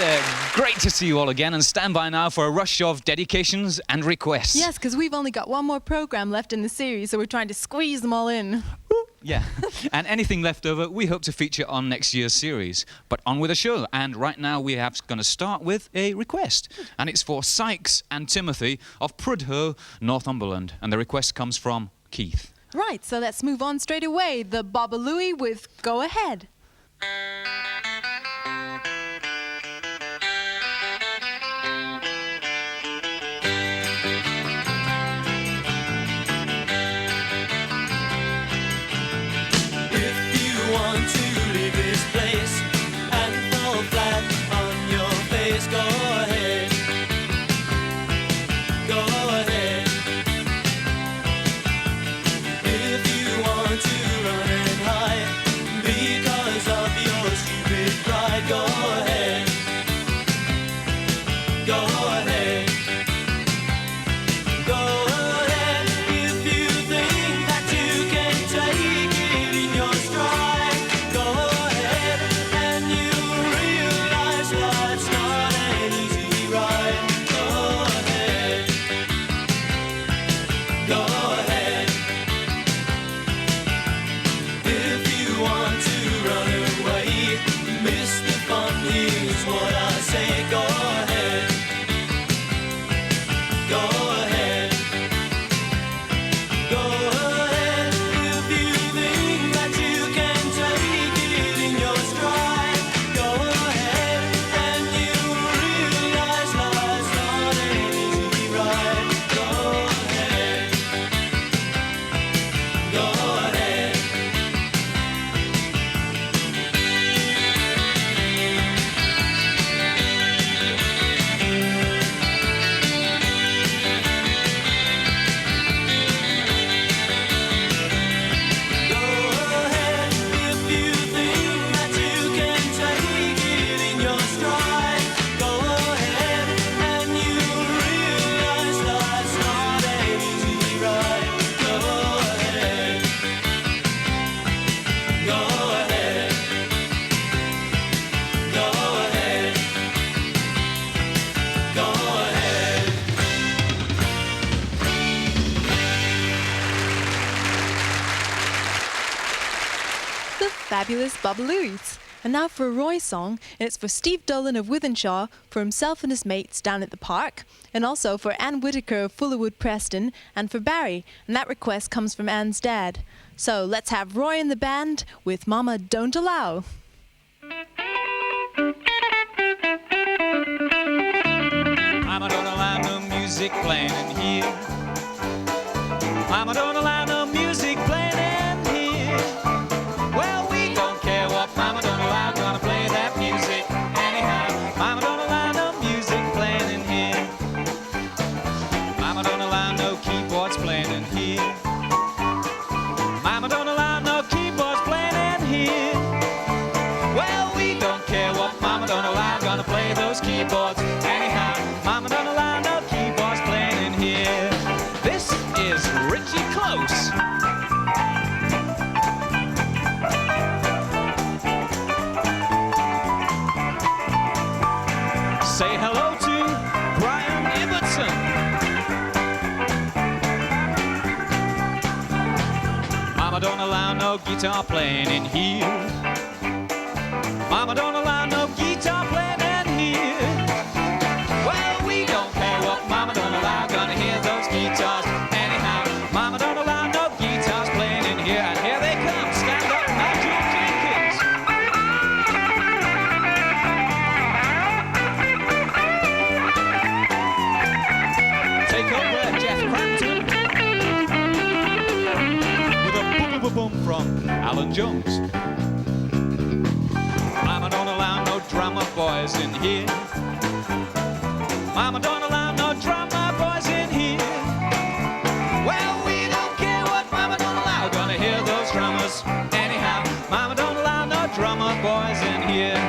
there, great to see you all again, and stand by now for a rush of dedications and requests. Yes, because we've only got one more programme left in the series, so we're trying to squeeze them all in. Yeah, and anything left over we hope to feature on next year's series. But on with the show, and right now we are going to start with a request, and it's for Sykes and Timothy of Prudhoe, Northumberland, and the request comes from Keith. Right, so let's move on straight away. The Boubalouis with Go Ahead. Fabulous Boubalouis. And now for a Roy song, and it's for Steve Dolan of Wythenshawe, for himself and his mates down at the park, and also for Anne Whitaker of Fullerwood Preston, and for Barry, and that request comes from Anne's dad. So let's have Roy and the band with Mama Don't Allow. Mama don't allow no music playing in here. Mama don't allow no music playing in here. Well, we don't care what Mama don't allow, gonna play that music anyhow. Mama don't allow no music playing in here. Mama don't allow no keyboards playing in here. Mama don't allow no keyboards playing in here. Well, we don't care what Mama don't allow, gonna play those keyboards anyhow. Mama don't allow no keyboards playing in here. This is Richie Close. Say hello to Brian Ibbotson. Mama don't allow no guitar playing in here. Mama don't allow no guitar playing in here. Well, we don't care what Mama don't allow, gonna hear those guitars anyhow. Mama don't allow no guitars playing in here. And here they come, stand up, Nigel Jenkins. Take over, Jeff Crampton. With a boom-boom-boom from Alan Jones. Mama don't allow no drummer boys in here. Mama don't allow no drummer boys in here. Well, we don't care what Mama don't allow, gonna hear those drummers anyhow. Mama don't allow no drummer boys in here.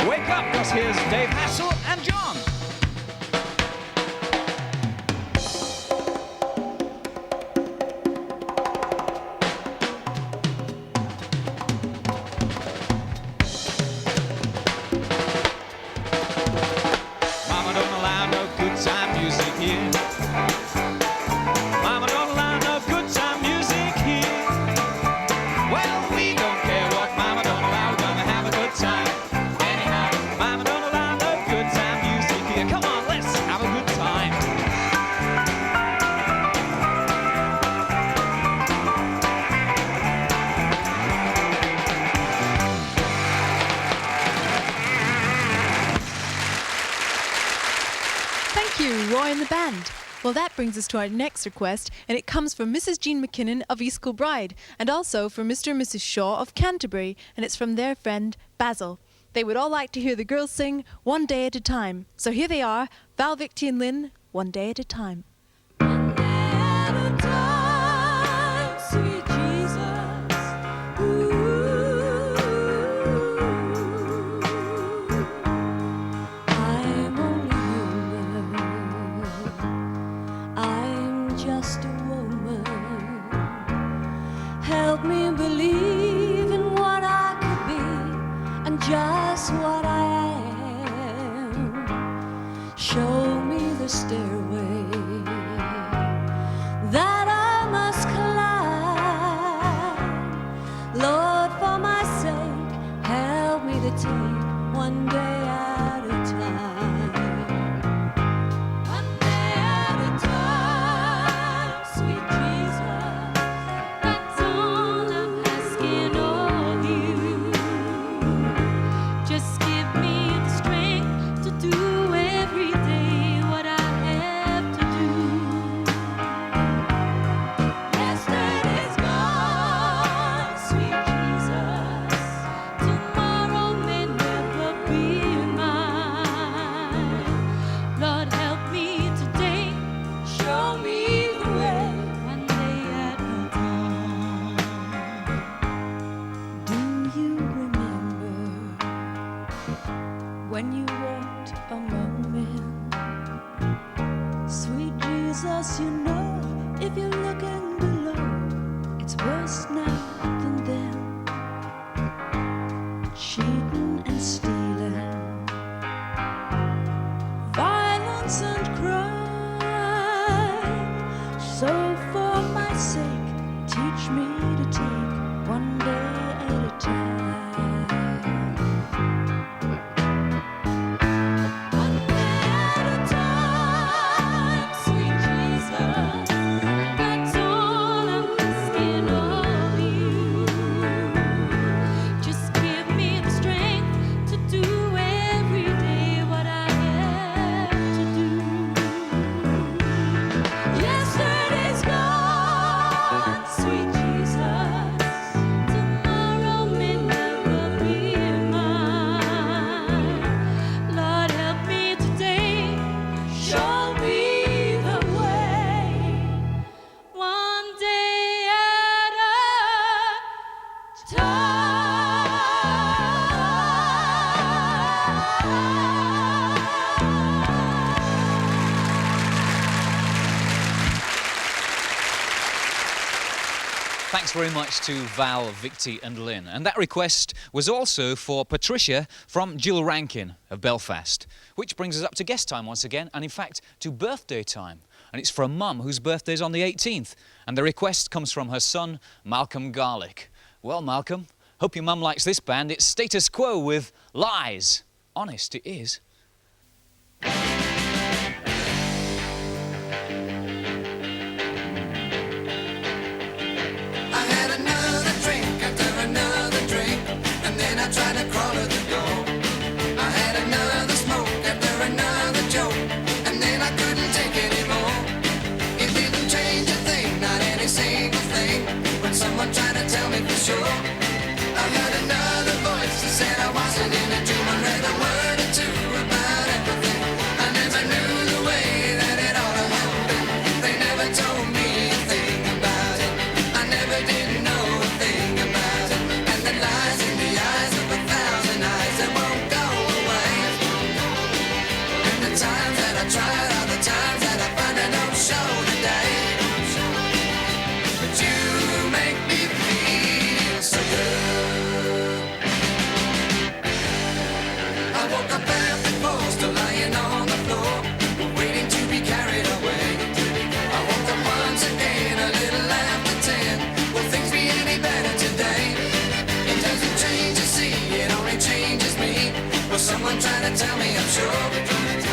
Wake up, 'cause here's Dave Hassel and John. Thank you, Roy and the band. Well, that brings us to our next request, and it comes from Mrs. Jean McKinnon of East Kilbride, and also from Mr. and Mrs. Shaw of Canterbury, and it's from their friend Basil. They would all like to hear the girls sing One Day at a Time. So here they are, Val, Victy and Lynn, One Day at a Time. One day at a time, sweet Jesus. Ooh, I'm only human. I'm just a woman. Help me believe in what I could be and just what I am. Show me the stairway that I must climb. Lord, for my sake, help me to take one day at a time. One day at a time, sweet Jesus. That's all I'm asking of you. Just give me the strength to do every day what I have to do. Yesterday's gone, sweet Jesus. Tomorrow may never be mine. Lord, help me today. Show me the way, one day at a time. Do you remember when you walked among men? Sweet Jesus, you know, if you're looking below, it's worse now than then. Cheating and stealing, violence and crime. So for my sake, teach me to take one day at a time. One day at a time, sweet Jesus. That's all I'm asking of you. Just give me the strength to do every day what I have to do. Yesterday's gone, sweet Jesus. Tomorrow may never be mine. Lord, help me today. Show me the way. One day at a Thanks very much to Val, Victy and Lynn. And that request was also for Patricia from Jill Rankin of Belfast, which brings us up to guest time once again, and in fact to birthday time. And it's for a mum whose birthday is on the 18th. And the request comes from her son, Malcolm Garlick. Well, Malcolm, hope your mum likes this band. It's Status Quo with Lies. Honest, it is. I had another drink after another drink, and then I tried to crawl at the door. I had another smoke after another joke, and then I couldn't take anymore. It didn't change a thing, not any single thing, when someone tried to tell me for sure. I heard another voice that said I wasn't in a dream. I read a word or two about everything. I never knew the way that it ought to happen. They never told me a thing about it. I never did know a thing about it. And the lies in the eyes of 1,000 eyes that won't go away. And the times that I tried are the times that I find I don't show today. But you make me feel so good. I woke up after 4, still lying on the floor, waiting to be carried away. I woke up once again, a little after 10. Will things be any better today? It doesn't change, you see, it only changes me. Will someone try to tell me I'm sure?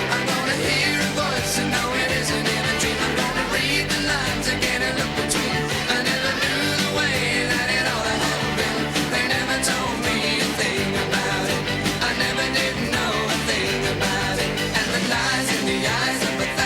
I'm gonna hear a voice and know it isn't in a dream. I'm gonna read the lines again and look between. I never knew the way that it ought to happen. They never told me a thing about it. I never did know a thing about it. And the lies in the eyes of 1,000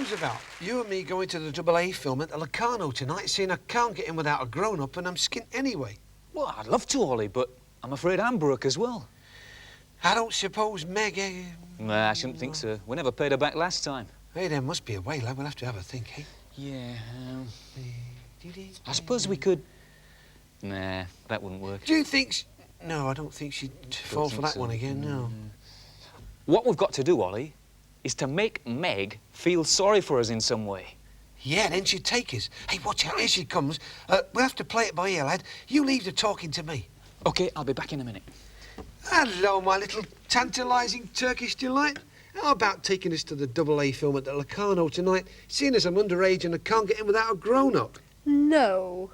those about? You and me going to the AA film at the Locarno tonight, saying I can't get in without a grown-up and I'm skint anyway. Well, I'd love to, Ollie, but I'm afraid I'm broke as well. I don't suppose Megg... Nah, I shouldn't think so. We never paid her back last time. Hey, there must be a way, lad. We'll have to have a think, eh? Yeah, I suppose we could... Nah, that wouldn't work. Do you think... No, I don't think she'd fall for that one again, no. What we've got to do, Ollie, is to make Megg feel sorry for us in some way. Yeah, then she'd take us. Hey, watch out, here she comes. We'll have to play it by ear, lad. You leave the talking to me. OK, I'll be back in a minute. Hello, my little tantalising Turkish delight. How about taking us to the AA film at the Locarno tonight, seeing as I'm underage and I can't get in without a grown-up? No.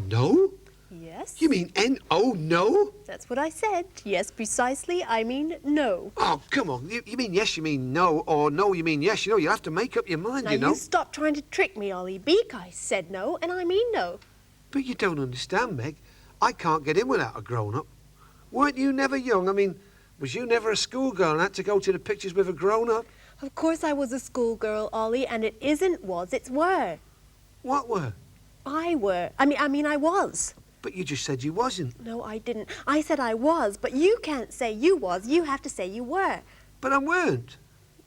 No? Yes? You mean N-O, no? That's what I said. Yes, precisely. I mean no. Oh, come on. You mean yes, you mean no, or no, you mean yes. You know, you have to make up your mind, Now you know. you stop trying to trick me, Ollie Beak. I said no, and I mean no. But you don't understand, Megg. I can't get in without a grown-up. Weren't you never young? I mean, was you never a schoolgirl and had to go to the pictures with a grown-up? Of course I was a schoolgirl, Ollie, and it isn't was, it's were. What were? I were. I mean I was. But you just said you wasn't. No, I didn't. I said I was, but you can't say you was. You have to say you were. But I weren't.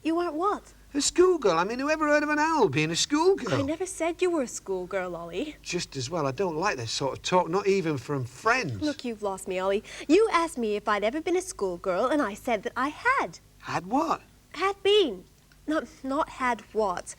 You weren't what? A schoolgirl. I mean, who ever heard of an owl being a schoolgirl? I never said you were a schoolgirl, Ollie. Just as well. I don't like this sort of talk, not even from friends. Look, you've lost me, Ollie. You asked me if I'd ever been a schoolgirl, and I said that I had. Had what? Had been. Not had what.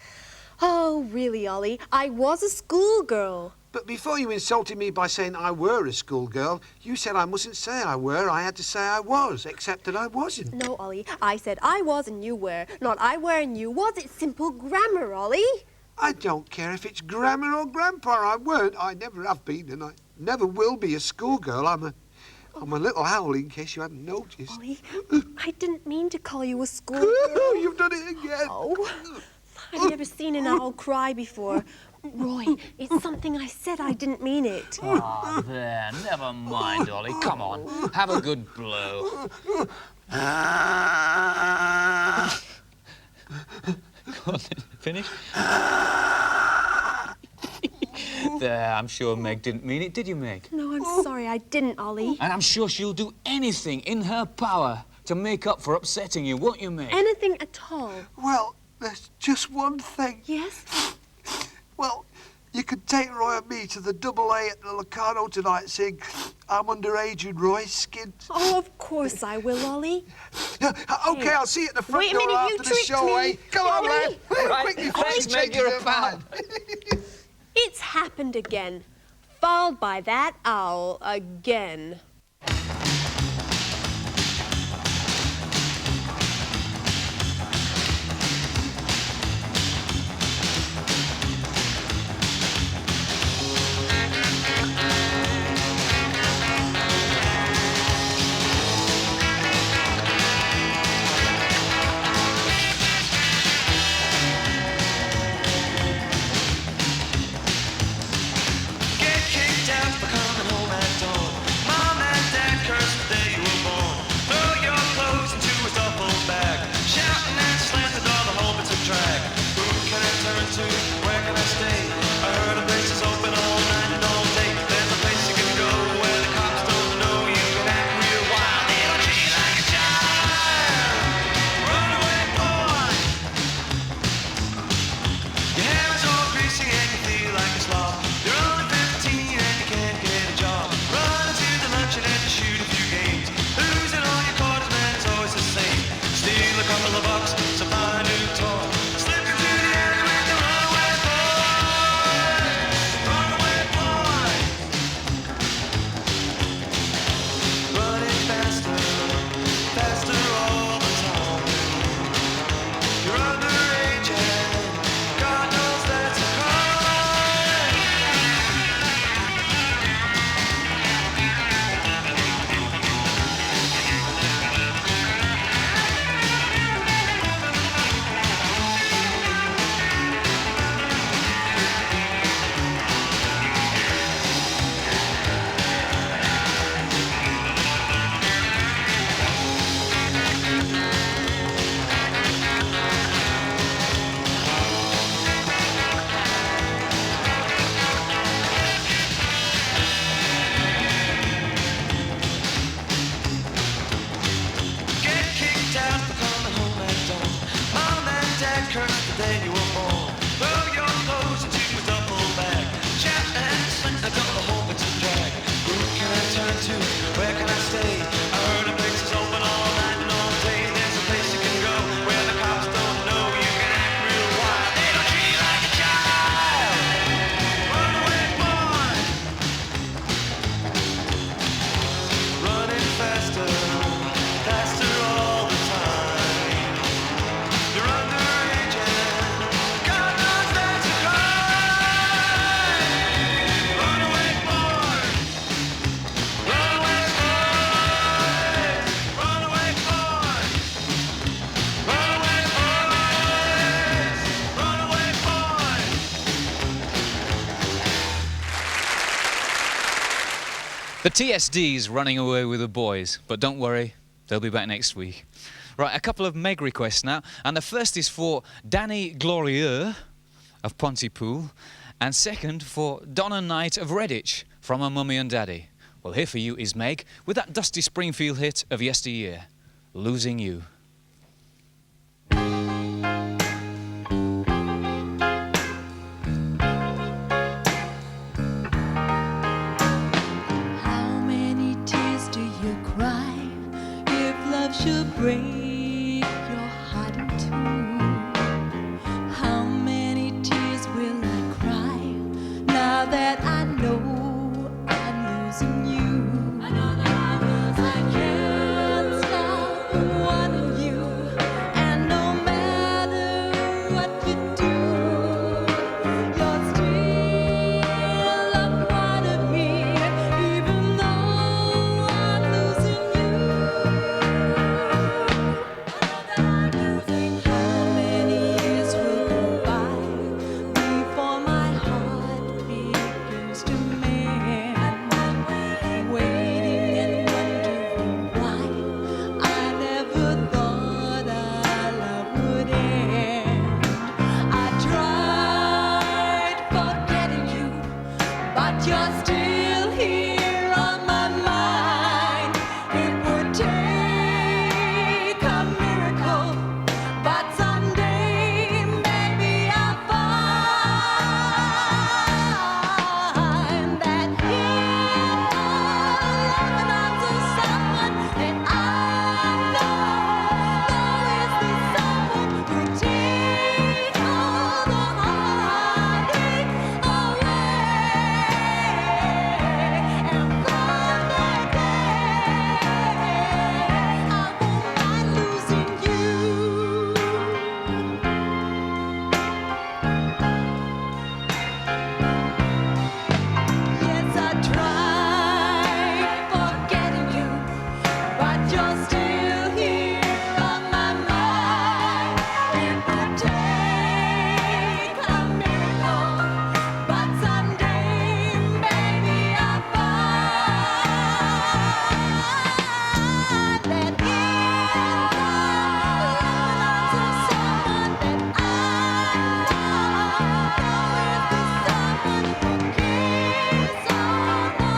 Oh, really, Ollie? I was a schoolgirl. But before you insulted me by saying I were a schoolgirl, you said I mustn't say I were. I had to say I was, except that I wasn't. No, Ollie. I said I was and you were. Not I were and you was. It's simple grammar, Ollie. I don't care if it's grammar or grandpa. I weren't. I never have been, and I never will be a schoolgirl. I'm a little owl, in case you hadn't noticed. Ollie, I didn't mean to call you a schoolgirl. You've done it again. Oh, I've never seen an owl cry before. Roy, it's something I said. I didn't mean it. Ah, there, never mind, Ollie. Come on, have a good blow. Go on, then, finish. There, I'm sure Megg didn't mean it, did you, Megg? No, I'm sorry, I didn't, Ollie. And I'm sure she'll do anything in her power to make up for upsetting you, won't you, Megg? Anything at all. Well, there's just one thing. Yes? Well, you could take Roy and me to the AA at the Locarno tonight, saying I'm underage and Roy's skint. Oh, of course I will, Ollie. OK, I'll see you at the front Wait a door minute, you after the tricked show, me. eh? Come on, Ollie. lad. Right, Quick before thanks, she Megg, changes you're her a pal. mind. It's happened again. Followed by that owl again. Get kicked out for coming home at dawn. Mom and Dad curse the day you were born. Throw your clothes into a duffel bag. Shouting and slanted all the home it's a drag. Who can I turn to? Where can I stay? I heard a place is open all night and all day. There's a place you can go where the cops don't know you can act real wild. It'll treat you like a child. Runaway boy. Your hair is all greasy and you feel like a slob. You're only 15 and you can't get a job. Run to the luncheon and to shoot a few games. Losing all your quarters, man, it's always the same. Steal a couple of bucks, supply a new toy. Slip into the alley with the runaway boy. Runaway boy. Running faster, faster all the time. You're underage and God knows that's a crime. The TSDs running away with the boys, but don't worry, they'll be back next week. Right, a couple of Megg requests now, and the first is for Danny Glorieux of Pontypool, and second for Donna Knight of Redditch from her mummy and daddy. Well, here for you is Megg with that Dusty Springfield hit of yesteryear, Losing You. How many tears do you cry if love should break your heart in two? How many tears will I cry now that I know I'm losing you? I know that I can't stop wanting you, and no matter what you do, you're still a part of me, even though I'm losing you. How many years will go by before my heart begins to mend? Waiting and wondering why I never thought our love would end. I tried forgetting you, but you're still here on my mind. It would take a miracle, but someday maybe I'll find that if I'm to someone that I know is the someone who takes all the heartache away. And from that day, I won't mind losing you. Yes, I tried forgetting you, but you're still here on my mind. It would take a miracle, but someday maybe I'll find that if I'm to someone that I know is the someone who gives all the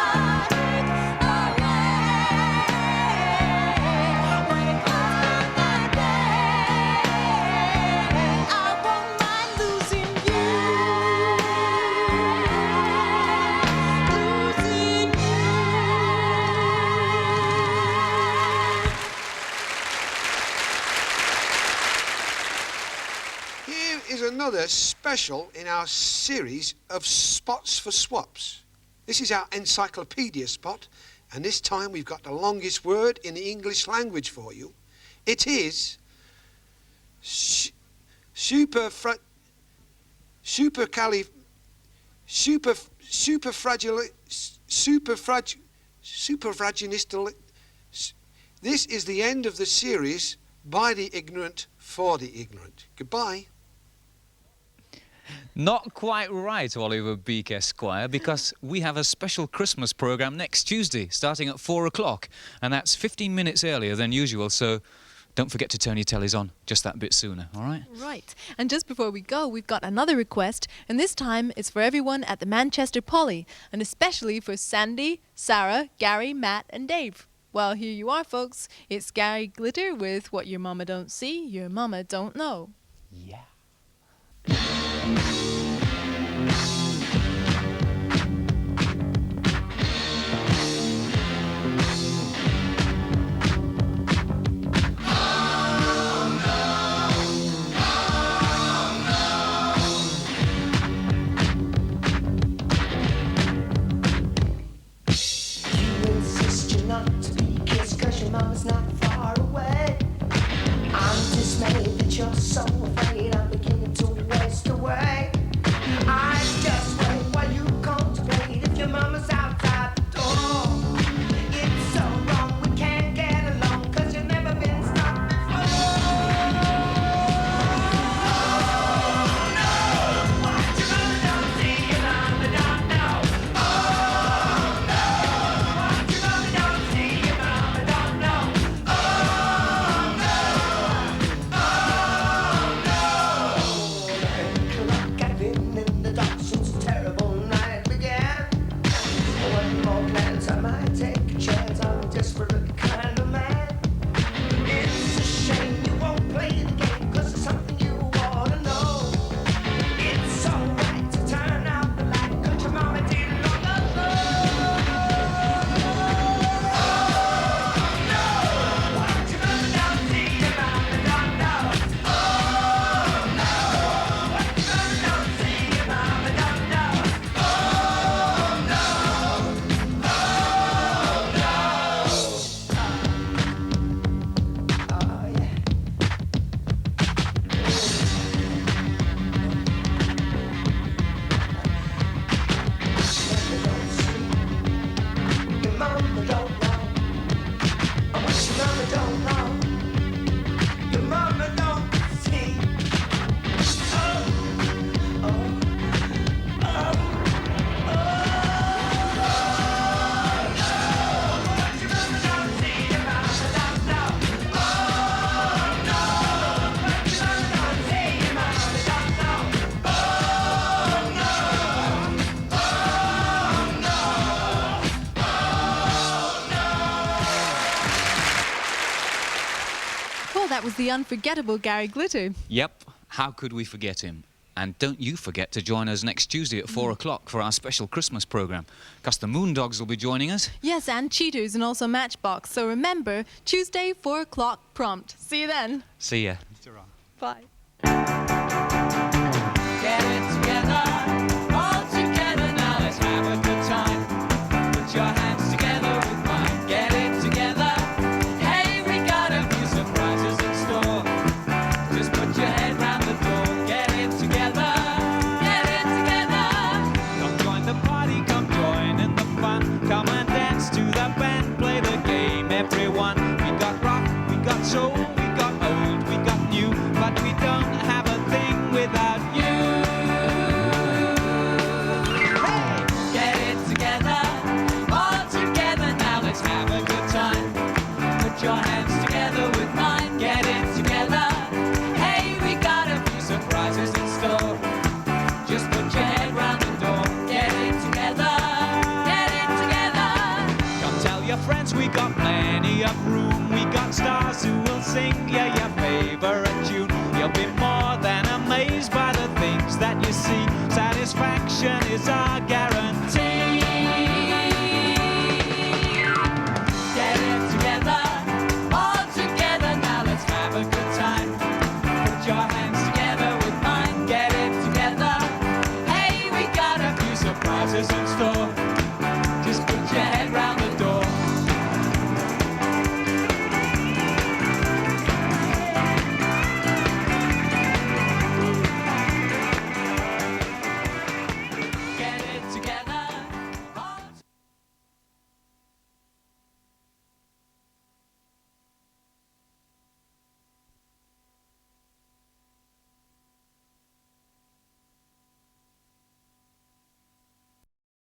heartache away. When it comes to that day, I won't mind losing you. Losing you. Here is another special in our series of spots for swaps. This is our encyclopedia spot, and this time we've got the longest word in the English language for you. It is superfragilistic. This is the end of the series by the ignorant for the ignorant. Goodbye. Not quite right, Oliver Beak Esquire, because we have a special Christmas programme next Tuesday, starting at 4 o'clock, and that's 15 minutes earlier than usual, so don't forget to turn your tellies on just that bit sooner, all right? Right. And just before we go, we've got another request, and this time it's for everyone at the Manchester Poly, and especially for Sandy, Sarah, Gary, Matt, and Dave. Well, here you are, folks. It's Gary Glitter with What Your Mama Don't See, Your Mama Don't Know. Yeah. Insist you're not to be kissed 'cause your mama's not far away. I'm dismayed that you're so afraid I'm beginning to waste away. Well, that was the unforgettable Gary Glitter. Yep, how could we forget him? And don't you forget to join us next Tuesday at 4 o'clock for our special Christmas programme, because the Moondogs will be joining us. Yes, and Cheaters and also Matchbox. So remember, Tuesday, 4 o'clock prompt. See you then. See ya. Bye. Get it together, all together now, let's have a good time. Put your hands together with mine, get it together. Hey, we got a few surprises in store. Just put your head round the door, get it together, get it together. Come join the party, come join in the fun. Come and dance to the band, play the game, everyone. We got rock, we got soul, we got old, we got new, but we don't have a thing without you. Hey! Get it together, all together now, let's have a good time. Put your hands together with mine, get it together. Hey, we got a few surprises in store. Just put your head round the door, get it together, get it together. Come tell your friends we got plenty of room, we got stars who will sing, yeah,